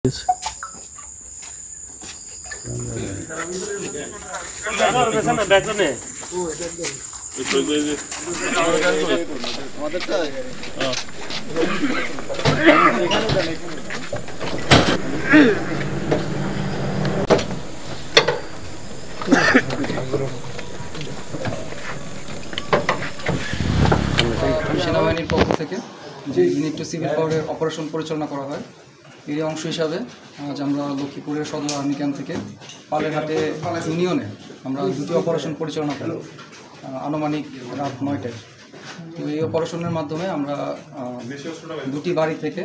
সেনাবাহিনীর পক্ষ থেকে যে ইউনিট টু সিভিল পাওয়ারের অপারেশন পরিচালনা করা হয় এর অংশ হিসাবে আজ আমরা লক্ষ্মীপুরের সদর আর্মি ক্যাম্প থেকে পালেরহাটে ইউনিয়নে আমরা দুটি অপারেশন পরিচালনা করি আনুমানিক রাত 9টায়। তো এই অপারেশনের মাধ্যমে আমরা দুটি বাড়ি থেকে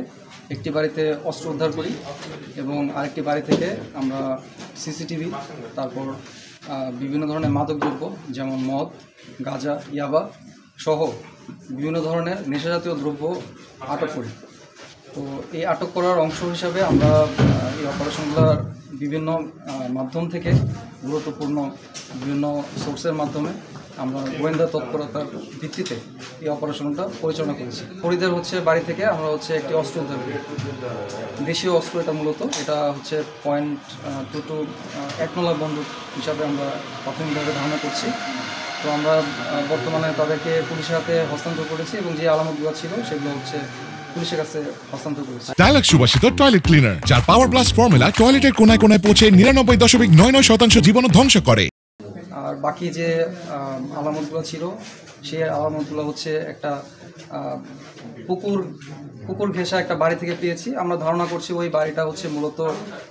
একটি বাড়িতে অস্ত্র উদ্ধার করি এবং আরেকটি বাড়ি থেকে আমরা সিসিটিভি, তারপর বিভিন্ন ধরনের মাদকদ্রব্য যেমন মদ, গাঁজা, ইয়াবা সহ বিভিন্ন ধরনের নেশাজাতীয় দ্রব্য আটক করি। তো এই আটক করার অংশ হিসাবে আমরা এই অপারেশনগুলোর বিভিন্ন মাধ্যম থেকে গুরুত্বপূর্ণ বিভিন্ন সোর্সের মাধ্যমে আমরা গোয়েন্দা তৎপরতার ভিত্তিতে এই অপারেশনটা পরিচালনা করেছি। ফরিদের বাড়ি থেকে আমরা একটি অস্ত্র উদ্ধার করি, দেশীয় অস্ত্র। এটা মূলত এটা .22 একনলা বন্দুক হিসাবে আমরা প্রাথমিকভাবে ধারণা করছি। তো আমরা বর্তমানে তাদেরকে পুলিশের হাতে হস্তান্তর করেছি এবং যে আলামতগুলো ছিল সেগুলো পুলিশের কাছে হস্তান্তর করেছি। ডায়ালগ সুবাসিত টয়লেট ক্লিনার, যার পাওয়ার প্লাস ফর্মুলা টয়লেটের কোনায় কোনায় পৌঁছে 99.99% জীবন ধ্বংস করে। আর বাকি যে আলামতগুলো ছিল সেই আলামতগুলো একটা পুকুর ঘেঁষা একটা বাড়ি থেকে পেয়েছি। আমরা ধারণা করছি ওই বাড়িটা মূলত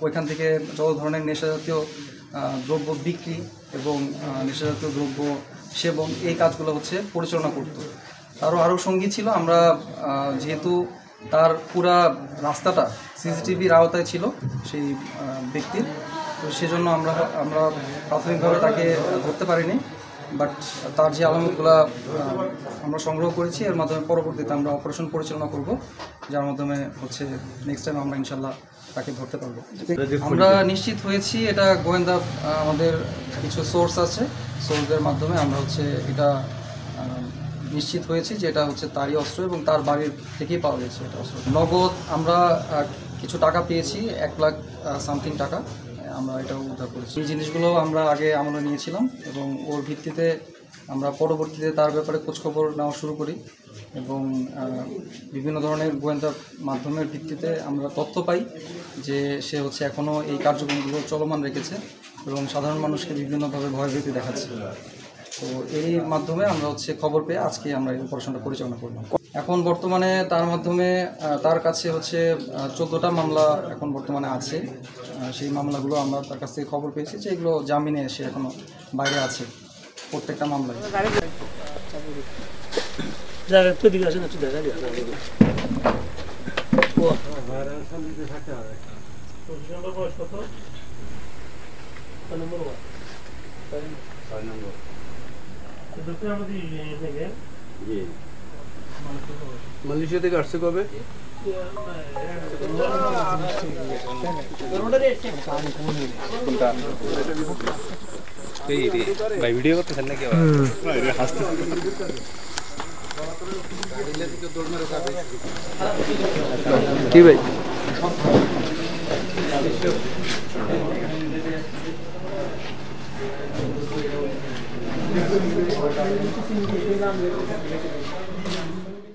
ওইখান থেকে যত ধরনের নেশাজাতীয় দ্রব্য বিক্রি এবং নেশাজাতীয় দ্রব্য সেবন এই কাজগুলো পরিচালনা করত। আরও সঙ্গী ছিল। আমরা যেহেতু তার পুরা রাস্তাটা সিসিটিভির আওতায় ছিল সেই ব্যক্তির, তো সেজন্য আমরা প্রাথমিকভাবে তাকে ধরতে পারিনি। বাট তার যে আলামতগুলো আমরা সংগ্রহ করেছি এর মাধ্যমে পরবর্তীতে আমরা অপারেশন পরিচালনা করব, যার মাধ্যমে নেক্সট টাইম আমরা ইনশাল্লাহ তাকে ধরতে পারবো। আমরা নিশ্চিত হয়েছি এটা গোয়েন্দা আমাদের কিছু সোর্স আছে, সোর্সদের মাধ্যমে আমরা এটা নিশ্চিত হয়েছি যে এটা তারই অস্ত্র এবং তার বাড়ির থেকেই পাওয়া গেছে এটা অস্ত্র। নগদ আমরা কিছু টাকা পেয়েছি, 1 লাখ সামথিং টাকা আমরা এটাও উদ্ধার করেছি। এই জিনিসগুলো আমরা আগে আমলে নিয়েছিলাম এবং ওর ভিত্তিতে আমরা পরবর্তীতে তার ব্যাপারে খোঁজখবর নেওয়া শুরু করি এবং বিভিন্ন ধরনের গোয়েন্দা মাধ্যমের ভিত্তিতে আমরা তথ্য পাই যে সে এখনও এই কার্যক্রমগুলো চলমান রেখেছে এবং সাধারণ মানুষকে বিভিন্নভাবে ভয়ভীতি দেখাচ্ছে। তো এই মাধ্যমে আমরা খবর পেয়ে আজকে আমরা এই অপারেশনটা পরিচালনা করলাম। এখন বর্তমানে তার মাধ্যমে তার কাছে 14টা মামলা এখন বর্তমানে আছে। সেই মামলাগুলো আমরা তার কাছ থেকে খবর পেয়েছি যে এগুলো জামিনে এসে এখনও বাইরে আছে প্রত্যেকটা মামলায়। মালয়েশিয়া থেকে আসছে কবে? ভাই ভিডিও করতেছেন নাকি? কি ভাই Thank you.